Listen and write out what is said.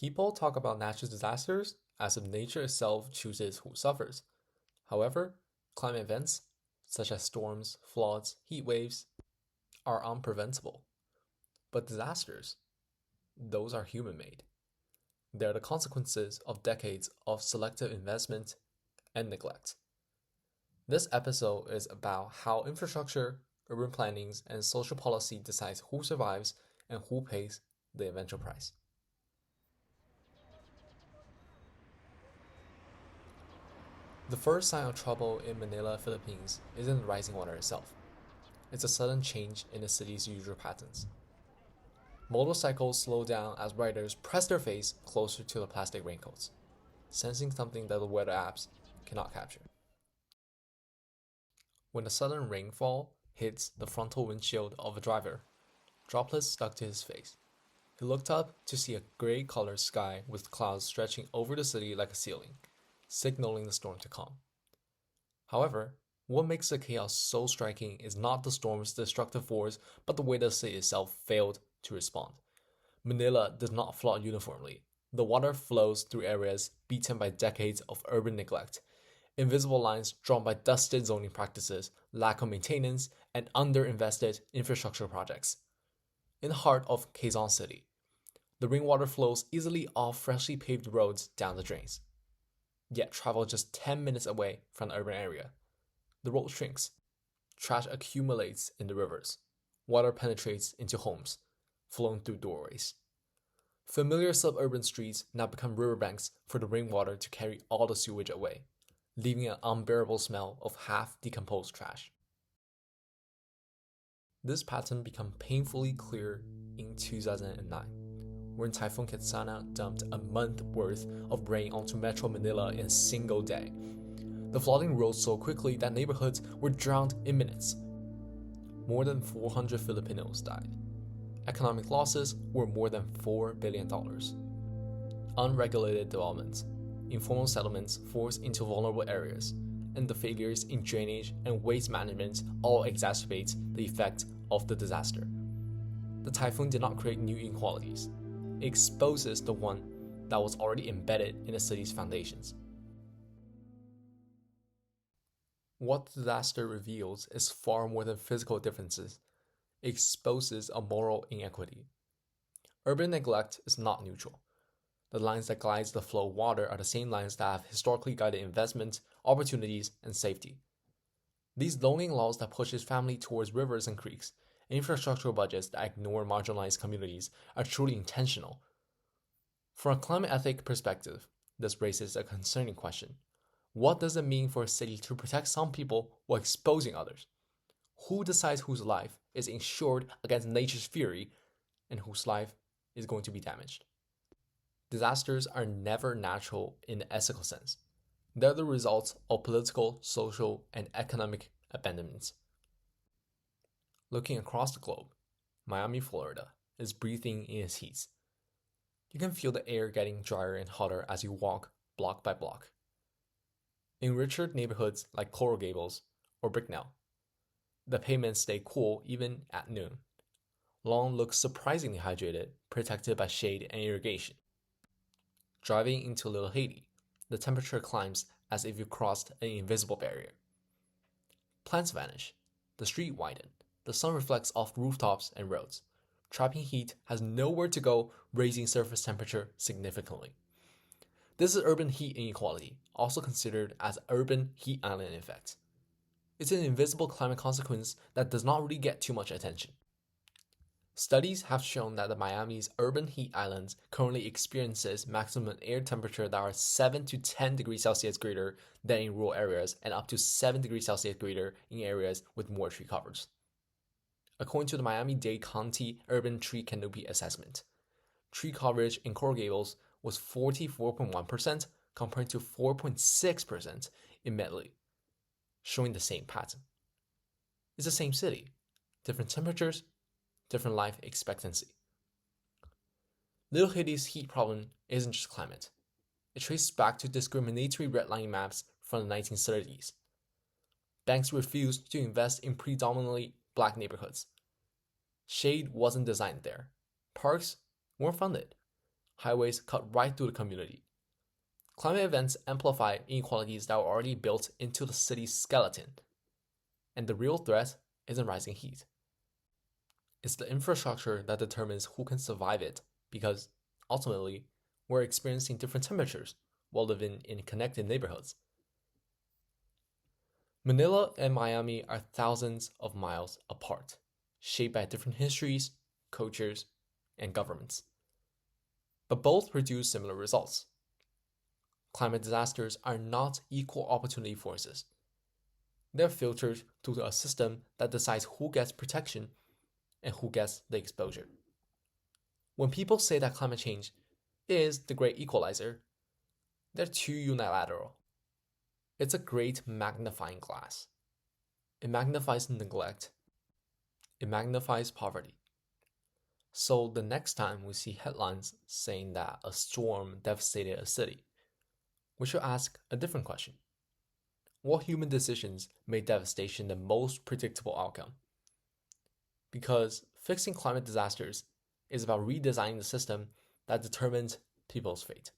People talk about natural disasters as if nature itself chooses who suffers. However, climate events, such as storms, floods, heat waves, are unpreventable. But disasters, those are human made. They are the consequences of decades of selective investment and neglect. This episode is about how infrastructure, urban plannings, and social policy decides who survives and who pays the eventual price. The first sign of trouble in Manila, Philippines isn't the rising water itself. It's a sudden change in the city's usual patterns. Motorcycles slow down as riders press their face closer to the plastic raincoats, sensing something that the weather apps cannot capture. When a sudden rainfall hits the frontal windshield of a driver, droplets stuck to his face. He looked up to see a gray colored sky with clouds stretching over the city like a ceiling, signaling the storm to come. However, what makes the chaos so striking is not the storm's destructive force, but the way the city itself failed to respond. Manila does not flood uniformly. The water flows through areas beaten by decades of urban neglect. Invisible lines drawn by dusted zoning practices, lack of maintenance, and underinvested infrastructure projects. In the heart of Quezon City, the rainwater flows easily off freshly paved roads down the drains. Yet travel just 10 minutes away from the urban area. The road shrinks. Trash accumulates in the rivers. Water penetrates into homes, flowing through doorways. Familiar suburban streets now become riverbanks for the rainwater to carry all the sewage away, leaving an unbearable smell of half-decomposed trash. This pattern became painfully clear in 2009, when Typhoon Ketsana dumped a month worth of rain onto Metro Manila in a single day. The flooding rose so quickly that neighborhoods were drowned in minutes. More than 400 Filipinos died. Economic losses were more than $4 billion. Unregulated development, informal settlements forced into vulnerable areas, and the failures in drainage and waste management all exacerbate the effect of the disaster. The typhoon did not create new inequalities. It exposes the one that was already embedded in the city's foundations. What the disaster reveals is far more than physical differences. It exposes a moral inequity. Urban neglect is not neutral. The lines that guide the flow of water are the same lines that have historically guided investment, opportunities, and safety. These zoning laws that pushes family towards rivers and creeks, and infrastructural budgets that ignore marginalized communities are truly intentional. From a climate ethic perspective, this raises a concerning question. What does it mean for a city to protect some people while exposing others? Who decides whose life is insured against nature's fury and whose life is going to be damaged? Disasters are never natural in the ethical sense. They're the results of political, social, and economic abandonments. Looking across the globe, Miami, Florida is breathing in its heat. You can feel the air getting drier and hotter as you walk block by block. In richer neighborhoods like Coral Gables or Bricknell, the pavements stay cool even at noon. Lawn looks surprisingly hydrated, protected by shade and irrigation. Driving into Little Haiti, the temperature climbs as if you crossed an invisible barrier. Plants vanish, the street widens, the sun reflects off rooftops and roads. Trapping heat has nowhere to go, raising surface temperature significantly. This is urban heat inequality, also considered as urban heat island effect. It's an invisible climate consequence that does not really get too much attention. Studies have shown that the Miami's urban heat islands currently experiences maximum air temperature that are 7 to 10 degrees Celsius greater than in rural areas and up to 7 degrees Celsius greater in areas with more tree covers. According to the Miami-Dade County Urban Tree Canopy Assessment, tree coverage in Coral Gables was 44.1% compared to 4.6% in Medley, showing the same pattern. It's the same city, different temperatures, different life expectancy. Little Haiti's heat problem isn't just climate. It traces back to discriminatory redlining maps from the 1930s. Banks refused to invest in predominantly black neighborhoods. Shade wasn't designed there. Parks weren't funded. highways cut right through the community. Climate events amplify inequalities that were already built into the city's skeleton. And the real threat isn't rising heat. It's the infrastructure that determines who can survive it, because ultimately, we're experiencing different temperatures while living in connected neighborhoods. Manila and Miami are thousands of miles apart, shaped by different histories, cultures, and governments. But both produce similar results. Climate disasters are not equal opportunity forces. They're filtered through a system that decides who gets protection and who gets the exposure. When people say that climate change is the great equalizer, they're too unilateral. It's a great magnifying glass. It magnifies neglect. It magnifies poverty. So the next time we see headlines saying that a storm devastated a city, we should ask a different question. What human decisions made devastation the most predictable outcome? Because fixing climate disasters is about redesigning the system that determines people's fate.